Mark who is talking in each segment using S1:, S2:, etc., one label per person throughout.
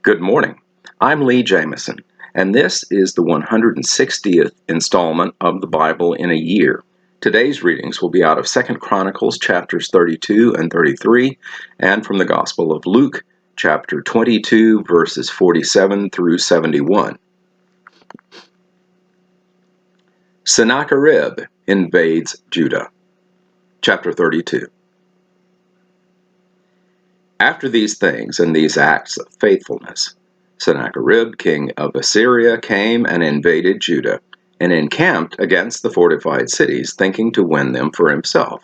S1: Good morning. I'm Lee Jamison, and this is the 160th installment of the Bible in a Year. Today's readings will be out of 2 Chronicles chapters 32 and 33, and from the Gospel of Luke, chapter 22, verses 47 through 71. Sennacherib invades Judah. Chapter 32. After these things and these acts of faithfulness, Sennacherib, king of Assyria, came and invaded Judah, and encamped against the fortified cities, thinking to win them for himself.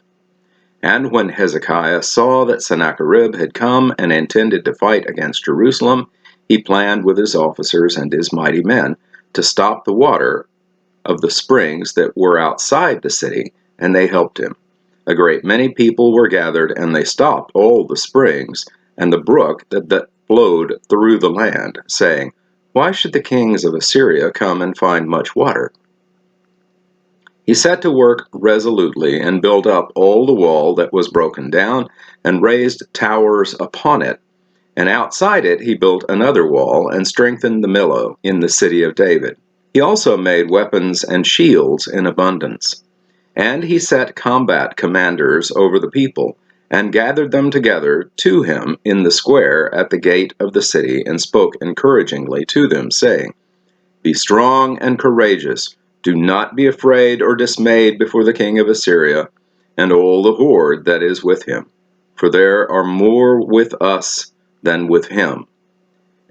S1: And when Hezekiah saw that Sennacherib had come and intended to fight against Jerusalem, he planned with his officers and his mighty men to stop the water of the springs that were outside the city, and they helped him. A great many people were gathered, and they stopped all the springs and the brook that flowed through the land, saying, "Why should the kings of Assyria come and find much water?" He set to work resolutely and built up all the wall that was broken down, and raised towers upon it. And outside it he built another wall, and strengthened the Millo in the city of David. He also made weapons and shields in abundance. And he set combat commanders over the people, and gathered them together to him in the square at the gate of the city, and spoke encouragingly to them, saying, "Be strong and courageous. Do not be afraid or dismayed before the king of Assyria, and all the horde that is with him. For there are more with us than with him.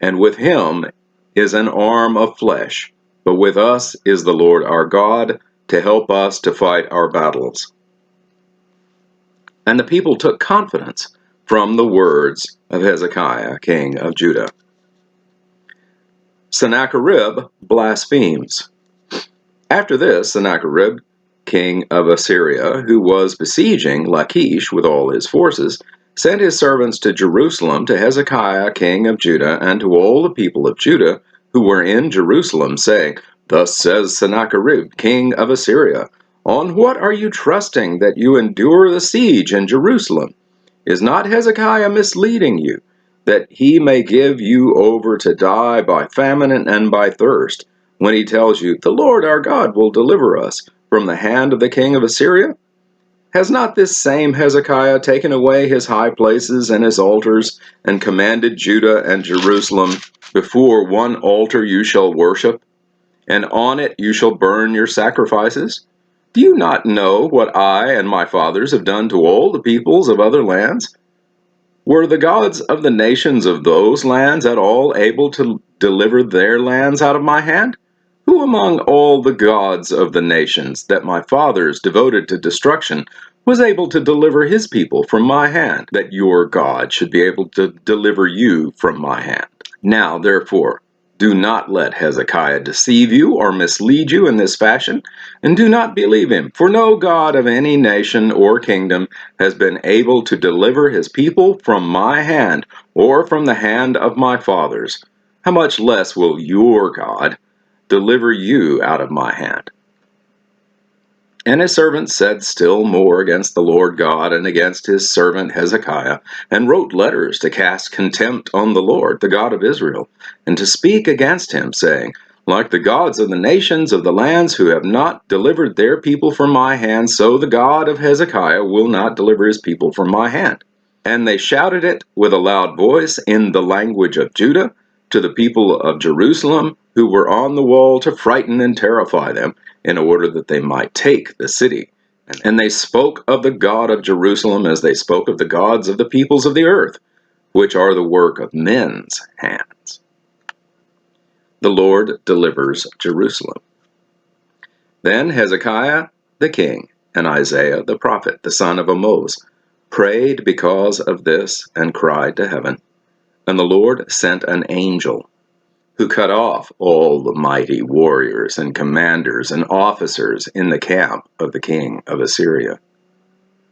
S1: And with him is an arm of flesh, but with us is the Lord our God, to help us to fight our battles." And the people took confidence from the words of Hezekiah, king of Judah. Sennacherib blasphemes. After this, Sennacherib, king of Assyria, who was besieging Lachish with all his forces, sent his servants to Jerusalem to Hezekiah, king of Judah, and to all the people of Judah who were in Jerusalem, saying, "Thus says Sennacherib, king of Assyria, on what are you trusting that you endure the siege in Jerusalem? Is not Hezekiah misleading you, that he may give you over to die by famine and by thirst, when he tells you, 'The Lord our God will deliver us from the hand of the king of Assyria'? Has not this same Hezekiah taken away his high places and his altars, and commanded Judah and Jerusalem, 'Before one altar you shall worship, and on it you shall burn your sacrifices'? Do you not know what I and my fathers have done to all the peoples of other lands? Were the gods of the nations of those lands at all able to deliver their lands out of my hand? Who among all the gods of the nations that my fathers devoted to destruction was able to deliver his people from my hand, that your God should be able to deliver you from my hand? Now, therefore, do not let Hezekiah deceive you or mislead you in this fashion, and do not believe him, for no God of any nation or kingdom has been able to deliver his people from my hand or from the hand of my fathers. How much less will your God deliver you out of my hand?" And his servants said still more against the Lord God and against his servant Hezekiah, and wrote letters to cast contempt on the Lord, the God of Israel, and to speak against him, saying, "Like the gods of the nations of the lands who have not delivered their people from my hand, so the God of Hezekiah will not deliver his people from my hand." And they shouted it with a loud voice in the language of Judah to the people of Jerusalem who were on the wall, to frighten and terrify them, in order that they might take the city. And they spoke of the God of Jerusalem as they spoke of the gods of the peoples of the earth, which are the work of men's hands. The Lord delivers Jerusalem. Then Hezekiah the king and Isaiah the prophet, the son of Amoz, prayed because of this and cried to heaven. And the Lord sent an angel who cut off all the mighty warriors and commanders and officers in the camp of the king of Assyria.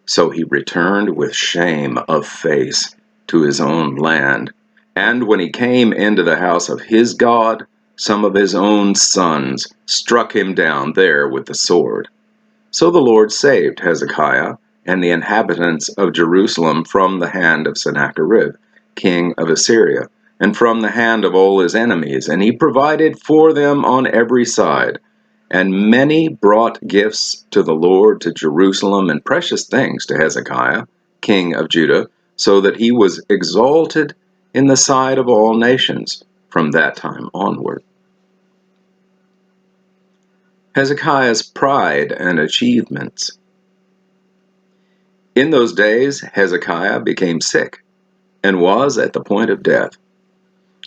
S1: So he returned with shame of face to his own land, and when he came into the house of his God, some of his own sons struck him down there with the sword. So the Lord saved Hezekiah and the inhabitants of Jerusalem from the hand of Sennacherib, king of Assyria, and from the hand of all his enemies, and he provided for them on every side. And many brought gifts to the Lord to Jerusalem, and precious things to Hezekiah, king of Judah, so that he was exalted in the sight of all nations from that time onward. Hezekiah's pride and achievements. In those days Hezekiah became sick, and was at the point of death.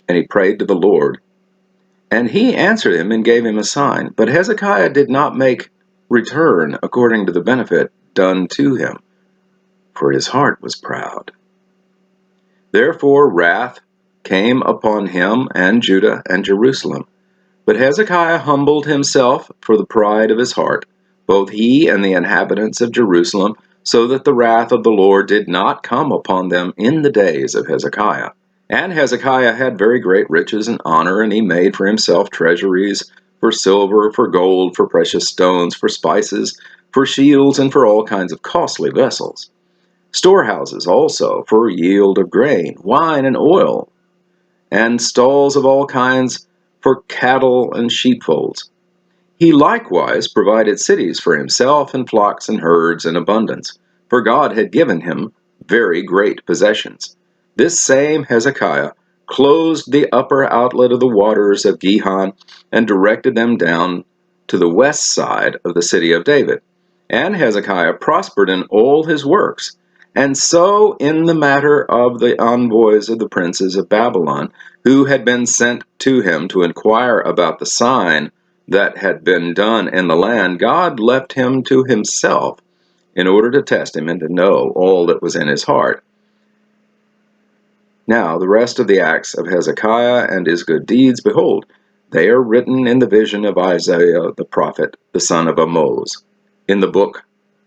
S1: And he prayed to the Lord, and he answered him and gave him a sign. But Hezekiah did not make return according to the benefit done to him, for his heart was proud. Therefore wrath came upon him and Judah and Jerusalem. But Hezekiah humbled himself for the pride of his heart, both he and the inhabitants of Jerusalem, so that the wrath of the Lord did not come upon them in the days of Hezekiah. And Hezekiah had very great riches and honor, and he made for himself treasuries for silver, for gold, for precious stones, for spices, for shields, and for all kinds of costly vessels. Storehouses also for yield of grain, wine, and oil, and stalls of all kinds for cattle and sheepfolds. He likewise provided cities for himself, and flocks and herds in abundance, for God had given him very great possessions. This same Hezekiah closed the upper outlet of the waters of Gihon, and directed them down to the west side of the city of David. And Hezekiah prospered in all his works. And so in the matter of the envoys of the princes of Babylon, who had been sent to him to inquire about the sign that had been done in the land, God left him to himself in order to test him and to know all that was in his heart. Now the rest of the acts of Hezekiah and his good deeds, behold, they are written in the vision of Isaiah the prophet, the son of Amoz, in the book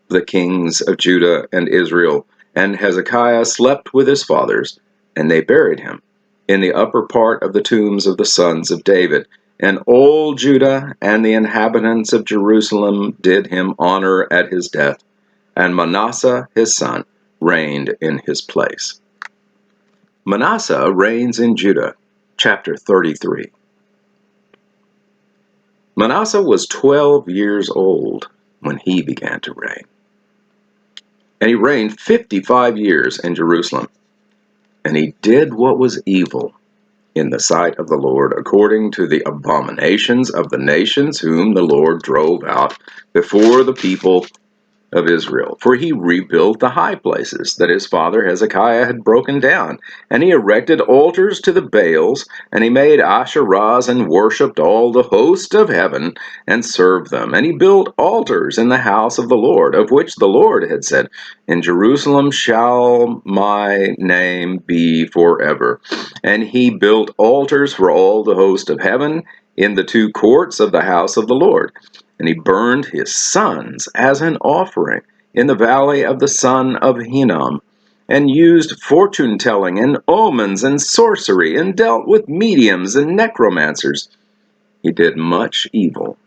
S1: of the kings of Judah and Israel. And Hezekiah slept with his fathers, and they buried him in the upper part of the tombs of the sons of David. And all Judah and the inhabitants of Jerusalem did him honor at his death, and Manasseh his son reigned in his place. Manasseh reigns in Judah. Chapter 33. Manasseh was 12 years old when he began to reign. And he reigned 55 years in Jerusalem. And he did what was evil in the sight of the Lord, according to the abominations of the nations whom the Lord drove out before the people of Israel. For he rebuilt the high places that his father Hezekiah had broken down, and he erected altars to the Baals, and he made Asherahs, and worshipped all the host of heaven, and served them. And he built altars in the house of the Lord, of which the Lord had said, In Jerusalem shall my name be forever. And he built altars for all the host of heaven in the two courts of the house of the Lord. And he burned his sons as an offering in the valley of the son of Hinnom, and used fortune-telling and omens and sorcery, and dealt with mediums and necromancers. He did much evil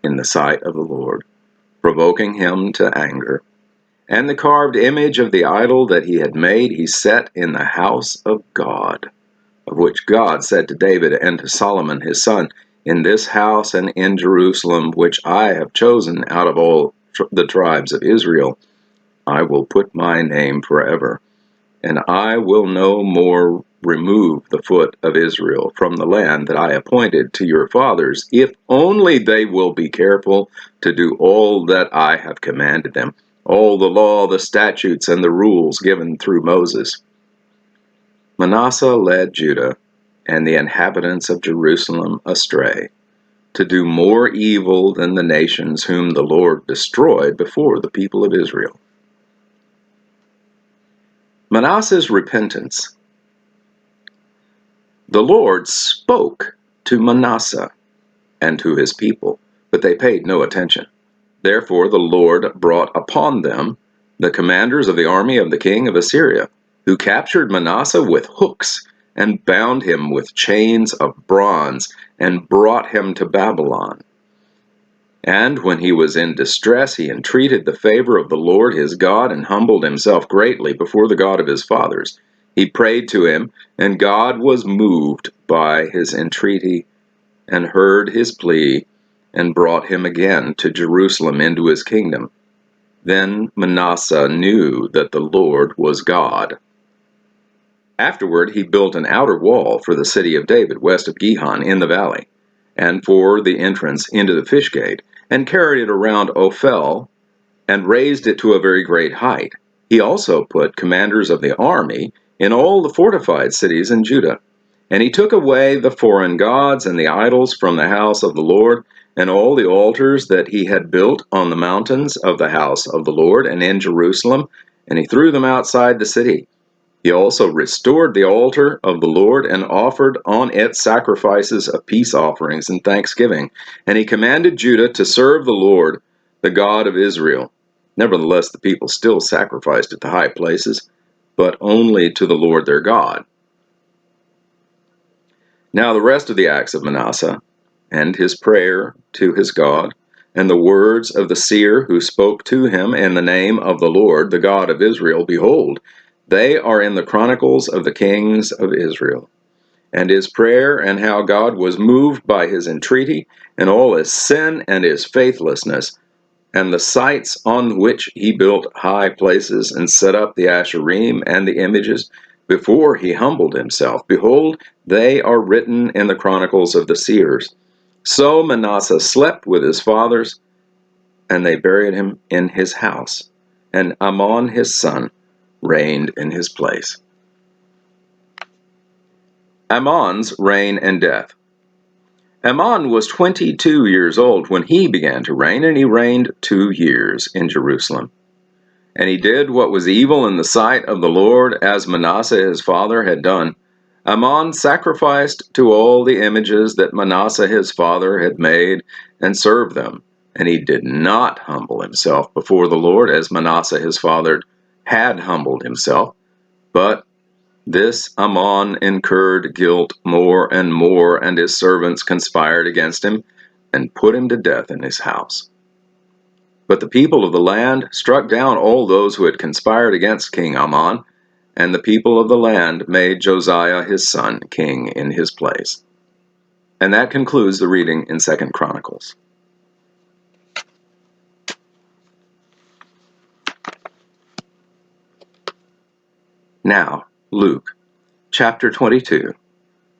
S1: in the sight of the Lord, provoking him to anger. And the carved image of the idol that he had made he set in the house of God, of which God said to David and to Solomon his son, In this house and in Jerusalem, which I have chosen out of all the tribes of Israel, I will put my name forever, and I will no more remove the foot of Israel from the land that I appointed to your fathers, if only they will be careful to do all that I have commanded them, all the law, the statutes, and the rules given through Moses. Manasseh led Judah and the inhabitants of Jerusalem astray, to do more evil than the nations whom the Lord destroyed before the people of Israel. Manasseh's repentance. The Lord spoke to Manasseh and to his people, but they paid no attention. Therefore the Lord brought upon them the commanders of the army of the king of Assyria, who captured Manasseh with hooks, and bound him with chains of bronze, and brought him to Babylon. And when he was in distress, he entreated the favor of the Lord his God, and humbled himself greatly before the God of his fathers. He prayed to him, and God was moved by his entreaty and heard his plea and brought him again to Jerusalem into his kingdom. Then Manasseh knew that the Lord was God. Afterward, he built an outer wall for the city of David west of Gihon in the valley, and for the entrance into the fish gate, and carried it around Ophel, and raised it to a very great height. He also put commanders of the army in all the fortified cities in Judah. And he took away the foreign gods and the idols from the house of the Lord, and all the altars that he had built on the mountains of the house of the Lord and in Jerusalem, and he threw them outside the city. He also restored the altar of the Lord and offered on it sacrifices of peace offerings and thanksgiving. And he commanded Judah to serve the Lord, the God of Israel. Nevertheless, the people still sacrificed at the high places, but only to the Lord their God. Now the rest of the acts of Manasseh, and his prayer to his God, and the words of the seer who spoke to him in the name of the Lord, the God of Israel, behold, they are in the Chronicles of the kings of Israel. And his prayer, and how God was moved by his entreaty, and all his sin and his faithlessness, and the sites on which he built high places, and set up the Asherim and the images, before he humbled himself. Behold, they are written in the Chronicles of the seers. So Manasseh slept with his fathers, and they buried him in his house. And Amon his son reigned in his place. Amon's reign and death. Amon was 22 years old when he began to reign, and he reigned 2 years in Jerusalem. And he did what was evil in the sight of the Lord, as Manasseh his father had done. Amon sacrificed to all the images that Manasseh his father had made, and served them. And he did not humble himself before the Lord, as Manasseh his father had humbled himself. But this Amon incurred guilt more and more, and his servants conspired against him, and put him to death in his house. But the people of the land struck down all those who had conspired against King Amon, and the people of the land made Josiah his son king in his place. And that concludes the reading in 2 Chronicles. Now, Luke, chapter 22,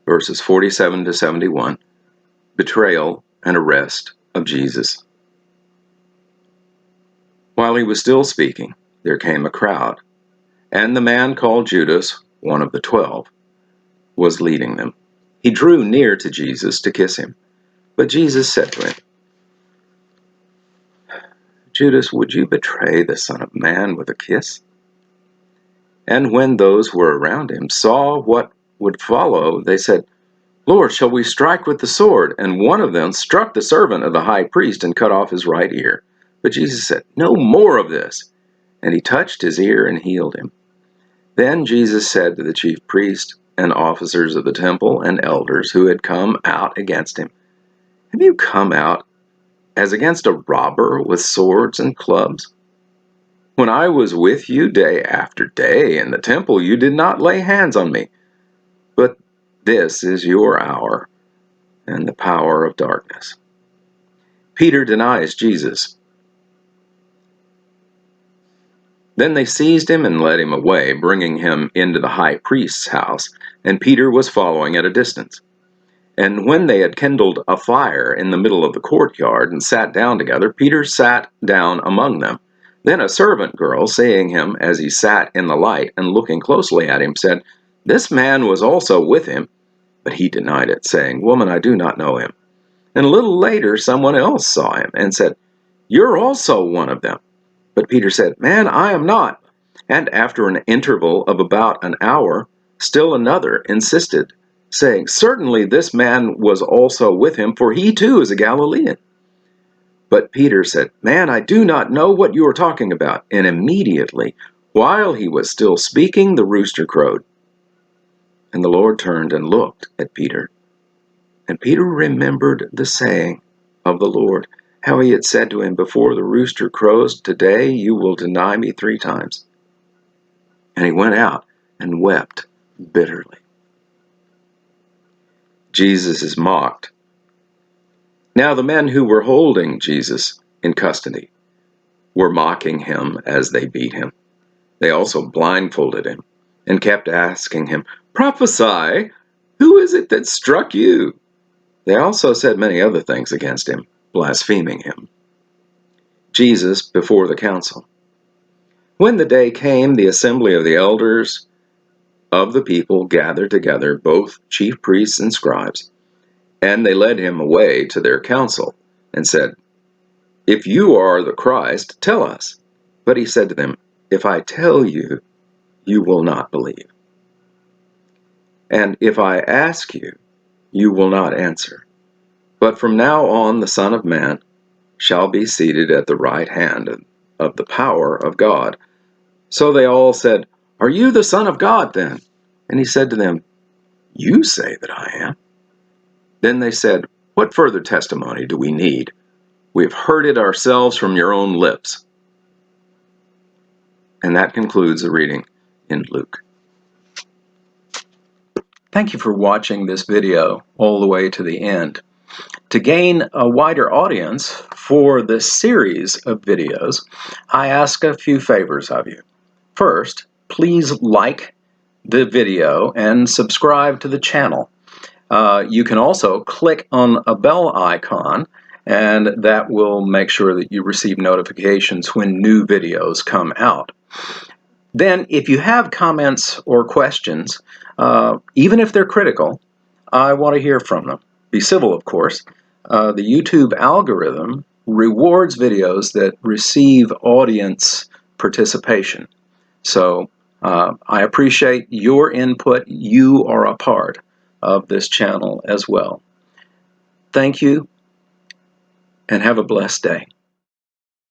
S1: verses 47 to 71, betrayal and arrest of Jesus. While he was still speaking, there came a crowd, and the man called Judas, one of the 12, was leading them. He drew near to Jesus to kiss him, but Jesus said to him, Judas, would you betray the Son of Man with a kiss? And when those who were around him saw what would follow, they said, Lord, shall we strike with the sword? And one of them struck the servant of the high priest and cut off his right ear. But Jesus said, no more of this. And he touched his ear and healed him. Then Jesus said to the chief priests and officers of the temple and elders who had come out against him, have you come out as against a robber with swords and clubs? When I was with you day after day in the temple, you did not lay hands on me. But this is your hour and the power of darkness. Peter denies Jesus. Then they seized him and led him away, bringing him into the high priest's house, and Peter was following at a distance. And when they had kindled a fire in the middle of the courtyard and sat down together, Peter sat down among them. Then a servant girl, seeing him as he sat in the light and looking closely at him, said, This man was also with him. But he denied it, saying, Woman, I do not know him. And a little later someone else saw him and said, You're also one of them. But Peter said, Man, I am not. And after an interval of about an hour, still another insisted, saying, Certainly this man was also with him, for he too is a Galilean. But Peter said, Man, I do not know what you are talking about. And immediately, while he was still speaking, the rooster crowed. And the Lord turned and looked at Peter. And Peter remembered the saying of the Lord, how he had said to him, Before the rooster crows, today you will deny me 3 times. And he went out and wept bitterly. Jesus is mocked. Now the men who were holding Jesus in custody were mocking him as they beat him. They also blindfolded him and kept asking him, "Prophesy, who is it that struck you?" They also said many other things against him, blaspheming him. Jesus before the council. When the day came, the assembly of the elders of the people gathered together, both chief priests and scribes, and they led him away to their council and said, "If you are the Christ, tell us." But he said to them, "If I tell you, you will not believe. And if I ask you, you will not answer. But from now on, the Son of Man shall be seated at the right hand of the power of God." So they all said, "Are you the Son of God then?" And he said to them, "You say that I am." Then they said, "What further testimony do we need? We have heard it ourselves from your own lips." And that concludes the reading in Luke. Thank you for watching this video all the way to the end. To gain a wider audience for this series of videos, I ask a few favors of you. First, please like the video and subscribe to the channel. You can also click on a bell icon, and that will make sure that you receive notifications when new videos come out. Then, if you have comments or questions, even if they're critical, I want to hear from them. Be civil, of course. The YouTube algorithm rewards videos that receive audience participation. So I appreciate your input. You are a part of this channel as well. Thank you, and have a blessed day.